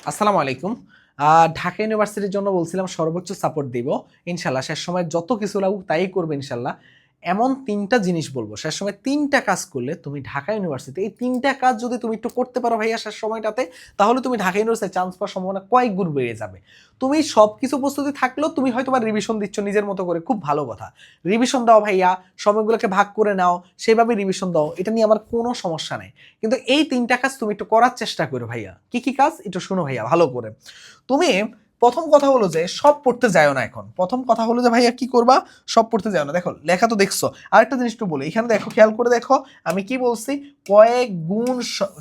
আসসালামু আলাইকুম। ঢাকা ইউনিভার্সিটির জন্য বলছিলাম সর্বোচ্চ সাপোর্ট দিব। ইনশাআল্লাহ শেষ সময় যত কিছু লাগুক তাই করব ইনশাআল্লাহ। এমন ৩ টা জিনিস বলব। শেষ সময় ৩ টা কাজ করলে তুমি ঢাকা ইউনিভার্সিটি এই ৩ টা কাজ যদি তুমি একটু করতে পারো ভাইয়া শেষ সময়টাতে, তাহলে তুমি ঢাকা ইউনিভার্সিটিতে চান্স পাওয়ার সম্ভাবনা কয়েক গুণ বেড়ে যাবে। তুমি সবকিছু প্রস্তুতি থাকলেও তুমি হয়তোবা রিভিশন দিচ্ছ নিজের মতো করে, খুব ভালো কথা। রিভিশন দাও ভাইয়া, সময়গুলোকে ভাগ করে নাও, সেভাবে রিভিশন দাও। এটা নিয়ে আমার কোনো সমস্যা নাই। কিন্তু এই ৩ টা কাজ তুমি একটু করার চেষ্টা করো ভাইয়া। কি, কি কাজ একটু শোনো ভাইয়া ভালো করে। তুমি প্রথম কথা হলো যে সব পড়তে যাও না এখন। প্রথম কথা হলো যে ভাইয়া কি করবা? সব পড়তে যাও না। দেখো লেখা তো দেখছো। আরেকটা জিনিস একটু বলি। এখানে দেখো খেয়াল করে দেখো আমি কি বলছি? কয়েক গুণ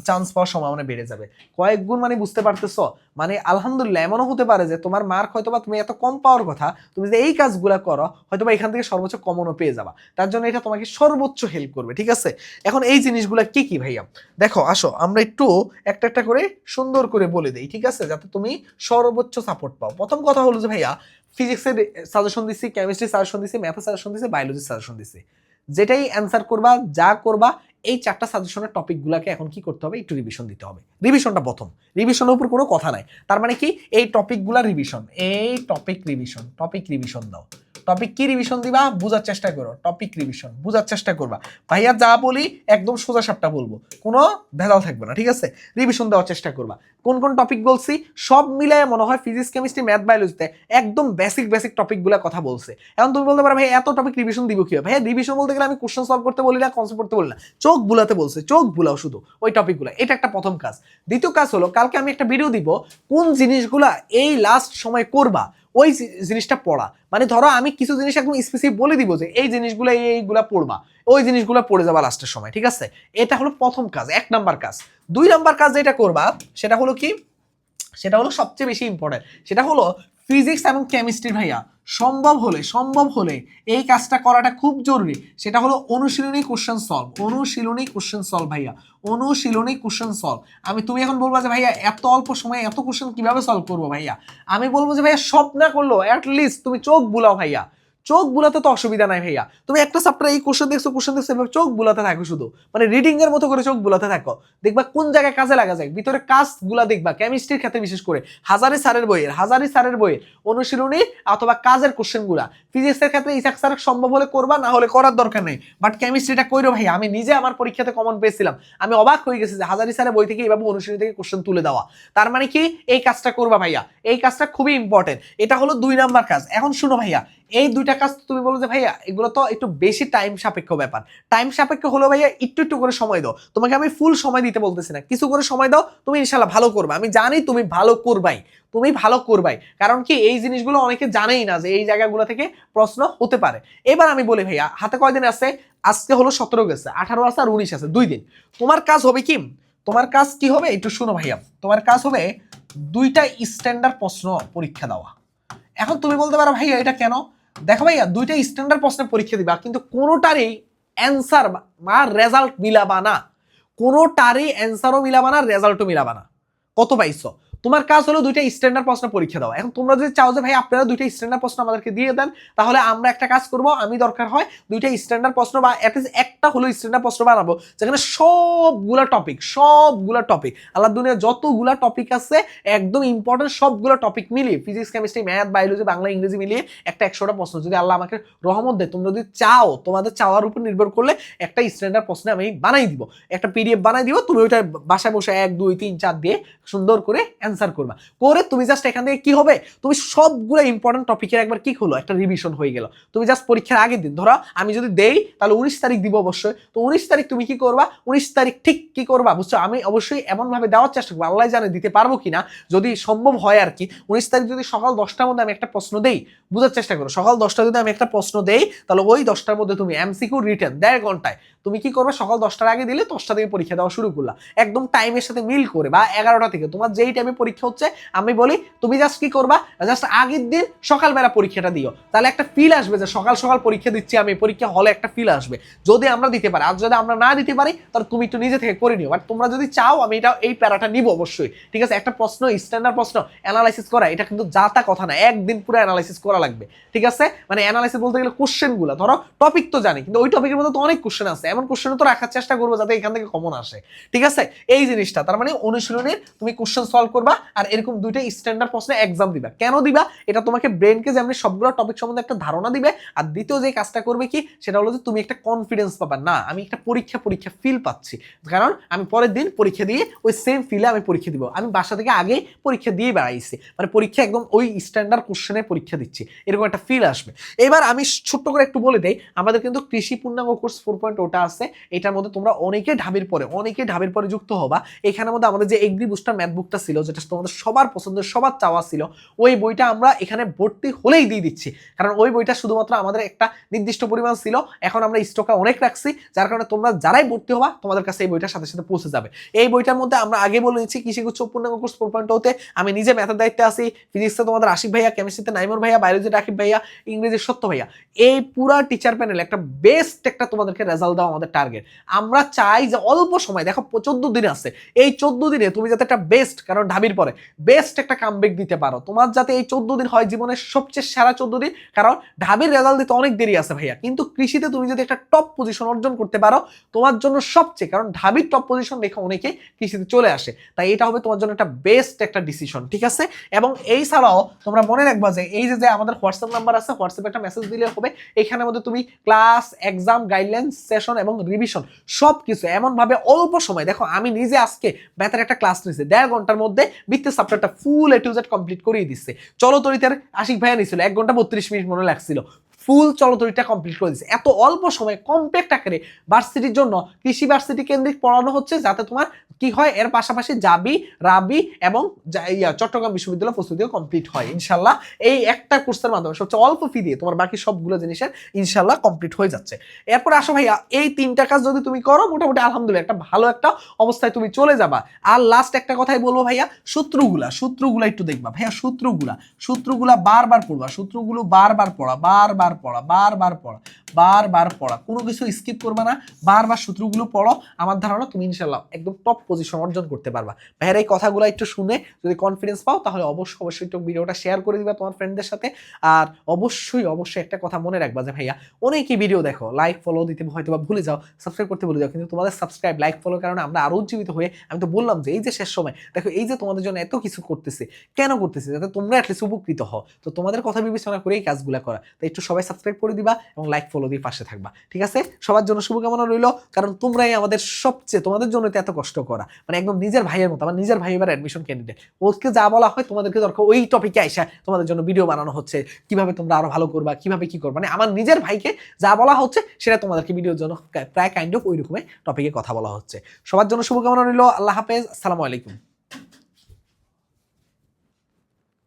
চান্স পাওয়ার সম্ভাবনা বেড়ে যাবে। কয়েক গুণ মানে বুঝতে পারতেছো? মানে আলহামদুলিল্লাহ এমনও হতে পারে যে তোমার মার্ক হয়তোবা তুমি এত কম পাওয়ার কথা, তুমি যে এই কাজগুলো করো হয়তোবা এখান থেকে সর্বোচ্চ কমনও পেয়ে যাবা। তার জন্য এটা তোমাকে সর্বোচ্চ হেল্প করবে, ঠিক আছে? এখন এই জিনিসগুলো কি কি ভাইয়া? দেখো আসো আমরা একটু একটা একটা করে সুন্দর করে বলে দেই, ঠিক আছে? যাতে তুমি সর্বোচ্চ সাপোর্ট পাও। প্রথম কথা হলো যে ভাইয়া ফিজিক্সের সাজেশন দিছি, কেমিস্ট্রি সাজেশন দিছি, ম্যাথের সাজেশন দিছি, বায়োলজি সাজেশন দিছি। যেটাই অ্যান্সার করবা, যা করবা, এই 4টা সাজেশনের টপিকগুলোকে এখন কি করতে হবে? একটু রিভিশন দিতে হবে। রিভিশনটা প্রথম। রিভিশনের উপর কোনো কথা নাই। তার মানে কি? এই টপিকগুলা রিভিশন, এই টপিক রিভিশন দাও। টপিক কি রিভিশন দিবা? বুঝার চেষ্টা করো। টপিক রিভিশন বুঝার চেষ্টা করবা। ভাইয়া যা বলি একদম সোজা সাপটা বলবো, কোনো ভেজাল থাকবে না, ঠিক আছে? রিভিশন দেওয়ার চেষ্টা করবা। কোন কোন টপিক বলছি সব মিলায় মনে হয় ফিজিক্স, কেমিস্ট্রি, ম্যাথ, বায়োলজিতে একদম বেসিক টপিকগুলো কথা বলছে। এখন তুমি বলতে পারো ভাই এত টপিক রিভিশন দিব কি? ভাইয়া রিভিশন বলতে গেলে আমি কোশ্চেন সলভ করতে বলি না, কনসেপ্ট করতে বলি না, চোখ বুলাতে বলছে। চোখ বুলাও শুধু ওই টপিকগুলো। এটা একটা প্রথম কাজ। দ্বিতীয় কাজ হলো কালকে আমি একটা ভিডিও দিব কোন জিনিসগুলা এই লাস্ট সময় করবা ওই জিনিসটা পড়া। মানে ধরো আমি কিছু জিনিস একদম স্পেসিফিক বলে দিব যে এই জিনিসগুলো এইগুলা পড়বা, ওই জিনিসগুলো পড়ে যাবা লাস্টের সময়, ঠিক আছে? এটা হলো প্রথম কাজ, 1 নাম্বার কাজ। 2 নাম্বার কাজ যেটা করবা সেটা হলো কি? সেটা হলো সবচেয়ে বেশি ইম্পর্টেন্ট। সেটা হলো ফিজিক্স এবং কেমিস্ট্রি ভাইয়া সম্ভব হলে এই কাজটা করাটা খুব জরুরি। সেটা হলো অনুশীলনী কোশ্চেন সলভ। অনুশীলনী কোশ্চেন সলভ ভাইয়া, অনুশীলনী কোশ্চেন সলভ। তুমি এখন বলবা যে ভাইয়া এত অল্প সময়ে এত কোশ্চেন কিভাবে সলভ করবো ভাইয়া? আমি বলবো যে ভাইয়া সব না করলো অ্যাটলিস্ট তুমি চোখ বুলাও ভাইয়া। চোখ বুলাতে তো অসুবিধা নাই ভাইয়া। তুমি একটা চ্যাপ্টারে এই কোশ্চেন দেখছো এভাবে চোখ বুলাতে থাকো শুধু, মানে রিডিং এর মতো করে চোখ বুলাতে থাকো। দেখবা কোন জায়গায় কাজে লাগা যায়, ভিতরে কাজগুলা দেখবা। কেমিস্ট্রির ক্ষেত্রে বিশেষ করে হাজারি স্যারের বইয়ের অনুশীলনী অথবা কাজের কোশ্চেনগুলা। ফিজিক্সের ক্ষেত্রে ইসাক স্যার সম্ভব হলে করবা, না হলে করার দরকার নেই। বাট কেমিস্ট্রিটা কইরো ভাইয়া। আমি নিজে আমার পরীক্ষাতে কমন পেয়েছিলাম, আমি অবাক হয়ে গেছি যে হাজারি স্যারের বই থেকে এইভাবে অনুশীলনী থেকে কোশ্চেন তুলে দেওয়া। তার মানে কি? এই কাজটা করবা ভাইয়া। এই কাজটা খুবই ইম্পর্টেন্ট। এটা হলো 2 নাম্বার কাজ। এখন শুনো ভাইয়া, এই 2টা কাজ তুমি বলো যে ভাইয়া এগুলো তো একটু বেশি টাইম সাপেক্ষ ব্যাপার। টাইম সাপেক্ষ হলো ভাইয়া, একটু একটু করে সময় দাও। তোমাকে আমি ফুল সময় দিতে বলতেছি না, কিছু করে সময় দাও, তুমি ইনশাআল্লাহ ভালো করবে। আমি জানি তুমি ভালো করবাই। কারণ কি এই জিনিসগুলো অনেকে জানেই না যে এই জায়গাগুলো থেকে প্রশ্ন হতে পারে। এবার আমি বলি ভাইয়া হাতে কয়দিন আছে? আজকে হলো 17 গেছে, 18 আছে আর 19 আছে, 2 দিন। তোমার কাজ হবে কি? তোমার কাজ কি হবে একটু শুনো ভাইয়া। তোমার কাজ হবে 2টা স্ট্যান্ডার্ড প্রশ্ন পরীক্ষা দেওয়া। এখন তুমি বলতে পারো ভাইয়া এটা কেন? দেখো ভাইয়া 2টা স্ট্যান্ডার্ড প্রশ্নের পরীক্ষা দিবা, কিন্তু কোনোটারই অ্যান্সার বা রেজাল্ট মিলাবা না। কোনোটারই অ্যান্সারও মিলাবা না, রেজাল্টও মিলাবা না। কত পাইছো? তোমার কাজ হলো 2টা স্ট্যান্ডার্ড প্রশ্ন পরীক্ষা দাও। এখন তোমরা যদি চাও যে ভাই আপনারা 2টা স্ট্যান্ডার্ড প্রশ্ন আমাদেরকে দিয়ে দেন, তাহলে আমরা একটা কাজ করব। আমি দরকার হয় 2টা স্ট্যান্ডার্ড প্রশ্ন বা অ্যাটলিস্ট একটা হলো স্ট্যান্ডার্ড প্রশ্ন বানাবো, যেখানে সবগুলা টপিক আল্লাহ দুনিয়া যতগুলা টপিক আছে একদম ইম্পর্টেন্ট সবগুলো টপিক মিলিয়ে physics, chemistry, math, biology, Bangla, ইংরেজি মিলিয়ে একটা 100টা প্রশ্ন যদি আল্লাহ আমাকে রহমত দেয়, তোমরা যদি চাও, তোমাদের চাওয়ার উপর নির্ভর করলে একটা স্ট্যান্ডার্ড প্রশ্ন আমি বানাই দিব, একটা পিডিএফ বানাই দিব। তুমি ওইটা বাসায় বসে 1 2 3 4 দিয়ে সুন্দর করে অ্যান্সার করবা। করে তুমি জাস্ট এখান থেকে কি হবে? তুমি সবগুলো ইম্পর্টেন্ট টপিকের একবার কি হলো একটা রিভিশন হয়ে গেল। তুমি জাস্ট পরীক্ষার আগের দিন, ধরো আমি যদি দেই তাহলে 19 তারিখ দিব অবশ্যই। তো 19 তারিখ তুমি কি করবা? 19 তারিখ ঠিক কি করবা বুঝছো? আমি অবশ্যই এমন ভাবে দেওয়ার চেষ্টা করবো, আল্লাহ জানে দিতে পারবো কিনা, যদি সম্ভব হয় আর কি। 19 তারিখ যদি সকাল 10টার মধ্যে আমি একটা প্রশ্ন দেই, বুঝার চেষ্টা করো, সকাল 10টা যদি আমি একটা প্রশ্ন দেই, তাহলে ওই 10টার মধ্যে তুমি এমসিকিউ রিটেন 1.5 ঘন্টায় তুমি কি করবে? সকাল 10টার আগে দিলে 10টা থেকে পরীক্ষা দেওয়া শুরু করলা, একদম টাইমের সাথে মিল করে, বা 11টা থেকে তোমার যেই টাইমে পরীক্ষা হচ্ছে আমি বলি তুমি জাস্ট কি করবা? জাস্ট আগের দিন সকালবেলা পরীক্ষাটা দিও। তাহলে একটা ফিল আসবে যে সকাল সকাল পরীক্ষা দিচ্ছি আমি, পরীক্ষা হলে একটা ফিল আসবে। যদি আমরা দিতে পারি, আর যদি আমরা না দিতে পারি তাহলে তুমি একটু নিজে থেকে করে নিও। বাট তোমরা যদি চাও আমি এই প্যারাটা নিব অবশ্যই, ঠিক আছে? একটা প্রশ্ন স্ট্যান্ডার্ড প্রশ্ন অ্যানালাইসিস করা, এটা কিন্তু যাতা কথা না, একদিন পুরো অ্যানালাইসিস করা লাগবে, ঠিক আছে? মানে অ্যানালাইসিস বলতে গেলে কোশ্চেনগুলো, ধরো টপিক তো জানি, কিন্তু ওই টপিকের মধ্যে তো অনেক কোশ্চেন আছে, এমন কোশ্চেন তো রাখার চেষ্টা করবো যাতে এখান থেকে কমন আসে, ঠিক আছে? এই জিনিসটা তার মানে অনুশীলনের তুমি কোশ্চেন সলভ করবা। পড়বা আর এরকম দুইটা স্ট্যান্ডার্ড প্রশ্নে এক্সাম দিবা। কেন দিবা? এটা তোমাকে ব্রেনকে যেমন সবগুলো টপিক সম্বন্ধে একটা ধারণা দিবে, আর দ্বিতীয় যে কাজটা করবে কি সেটা হলো যে তুমি একটা কনফিডেন্স পাবা, না আমি একটা পরীক্ষা ফিল পাচ্ছি, কারণ আমি পরের দিন পরীক্ষা দিয়ে ওই সেম ফিলে আমি পরীক্ষা দিব, আমি বাসা থেকে আগে পরীক্ষা দিয়ে বেড়াইছি, মানে পরীক্ষা একদম ওই স্ট্যান্ডার্ড কোশ্চেনে পরীক্ষা দিচ্ছি, এরকম একটা ফিল আসবে। এবার আমি ছোট্ট করে একটু বলে দেই, আমাদের কিন্তু কৃষি পূর্ণাঙ্গ কোর্স 4.0 আছে, এটার মধ্যে তোমরা অনেকে ঢাবির পরে যুক্ত হবা। এখানের মধ্যে আমাদের যে এগ্রি বুস্টার ম্যাথ বুকটা ছিল, যেটা তোমাদের সবার পছন্দের সবার চাওয়া ছিল, ওই বইটা আমরা এখানে ভর্তি হলেই দিয়ে দিচ্ছি, কারণ ওই বইটা শুধুমাত্র আমাদের একটা নির্দিষ্ট পরিমাণ ছিল, এখন আমরা স্টকে অনেক রাখছি, যার কারণে তোমরা যারাই ভর্তি হবা তোমাদের কাছে এই বইটার সাথে সাথে পৌঁছে যাবে। এই বইটার মধ্যে আমরা আগে বলে নিচ্ছি কৃষিগুচ্ছ পূর্ণাঙ্গ কোর্স 4.0 আমি নিজে ম্যাথের দায়িত্বে আছি, ফিজিক্সে তোমাদের আশিক ভাইয়া, কেমিস্ট্রিতে নাইমুর ভাইয়া, বায়োলজিতে রাকিব ভাইয়া, ইংরেজি সত্য ভাইয়া, এই পুরা টিচার প্যানেল একটা বেস্ট একটা তোমাদেরকে রেজাল্ট দেওয়া আমাদের টার্গেট। আমরা চাই যে অল্প সময়, দেখো 14 দিন আছে, এই 14 দিনে তুমি যাতে একটা বেস্ট, কারণ ঢাবির পরে বেস্ট একটা কামব্যাক দিতে পারো, তোমার যাতে এই 14 দিন হয় জীবনের সবচেয়ে সেরা 14 দিন, কারণ ঢাবির রেজাল্ট দিতে অনেক দেরি আছে ভাইয়া, কিন্তু কৃষিতে তুমি যদি একটা টপ পজিশন অর্জন করতে পারো তোমার জন্য সবচেয়ে, কারণ ঢাবির টপ পজিশন দেখে অনেকে কৃষিতে চলে আসে, তাই এটা হবে তোমার জন্য একটা বেস্ট একটা ডিসিশন, ঠিক আছে? এবং এই ছাড়াও তোমরা মনে রাখবা যে এই যে আমাদের হোয়াটসঅ্যাপ নাম্বার আছে, হোয়াটসঅ্যাপে একটা মেসেজ দিলে হবে, এখানের মধ্যে তুমি ক্লাস, এক্সাম, গাইডলাইন, সেশন এবং রিভিশন সবকিছু এমন ভাবে অল্প সময়, দেখো আমি নিজে আজকে ম্যাথের একটা ক্লাস নিয়েছি 1.5 ঘন্টার মধ্যে বৃত্তের চ্যাপ্টারটা ফুল A to Z কমপ্লিট করিয়ে দিচ্ছে। চলতরিতার আশিক ভাইয়া নিয়েছিল 1 ঘন্টা 32 মিনিট মনে লাগছিল, ফুল চলতরিটা কমপ্লিট করে দিচ্ছে। এত অল্প সময়ে কম্প্যাক্ট আকারে ভার্সিটির জন্য কৃষি ভার্সিটি কেন্দ্রিক পড়ানো হচ্ছে, যাতে তোমার কি হয়, এর পাশাপাশি জাবি, রাবি এবং চট্টগ্রাম বিশ্ববিদ্যালয় প্রস্তুতিও কমপ্লিট হয় ইনশাল্লাহ। এই একটা কোর্সের মাধ্যমে সবচেয়ে অল্প ফি দিয়ে তোমার বাকি সবগুলো জিনিসের ইনশাল্লাহ কমপ্লিট হয়ে যাচ্ছে। এরপর আসো ভাইয়া, এই 3টা কাজ যদি তুমি করো মোটামুটি আলহামদুলিল্লাহ একটা ভালো একটা অবস্থায় তুমি চলে যাবা। আর লাস্ট একটা কথাই বলবো ভাইয়া, সূত্রগুলা একটু দেখবা ভাইয়া, সূত্রগুলা বারবার পড়বা, সূত্রগুলো বারবার পড়া, বারবার পড়া, কোনো কিছু স্কিপ করবা না, বারবার সূত্রগুলো পড়ো। আমার ধারণা তুমি ইনশাল্লাহ একদম টপ পজিশন অর্জন করতে পারবা। ভাইয়ার এই কথাগুলো একটু শুনে যদি কনফিডেন্স পাও তাহলে অবশ্যই একটু ভিডিওটা শেয়ার করে দিবা তোমার ফ্রেন্ডদের সাথে। আর অবশ্যই একটা কথা মনে রাখবা যে ভাইয়া অনেকেই ভিডিও দেখো, লাইক ফলো দিতে হয়তো বা ভুলে যাও, সাবস্ক্রাইব করতে ভুলে যাও, কিন্তু তোমাদের সাবস্ক্রাইব, লাইক, ফলোর কারণে আমরা আরো উজ্জীবিত হয়ে, আমি তো বললাম যে এই যে শেষ সময় দেখো, এই যে তোমাদের জন্য এত কিছু করতেছে, কেন করতেছে? যাতে তোমরা অ্যাটলিস্ট উপকৃত হও। তো তোমাদের কথা বিবেচনা করে এই কাজগুলো করা, তাই একটু সবাই সাবস্ক্রাইব করে দিবা এবং লাইক ফলো দিয়ে পাশে থাকবা, ঠিক আছে? সবার জন্য শুভকামনা রইল, কারণ তোমরাই আমাদের সবচেয়ে, তোমাদের জন্য এত কষ্ট করা, মানে একদম নিজের ভাইয়ের মতো। আমার নিজের ভাই এবার অ্যাডমিশন ক্যান্ডিডেট, ওকে যা বলা হয় তোমাদেরকে দরকার ওই টপিকে আইসা তোমাদের জন্য ভিডিও বানানো হচ্ছে, কিভাবে তোমরা আরো ভালো করবা, কিভাবে কি করবা, মানে আমার নিজের ভাইকে যা বলা হচ্ছে সেটা তোমাদেরকে ভিডিওর জন্য প্রায় কাইন্ড অফ ওই রকমের টপিকে কথা বলা হচ্ছে। সবার জন্য শুভকামনা রইল, আল্লাহ হাফেজ, আসসালামু আলাইকুম।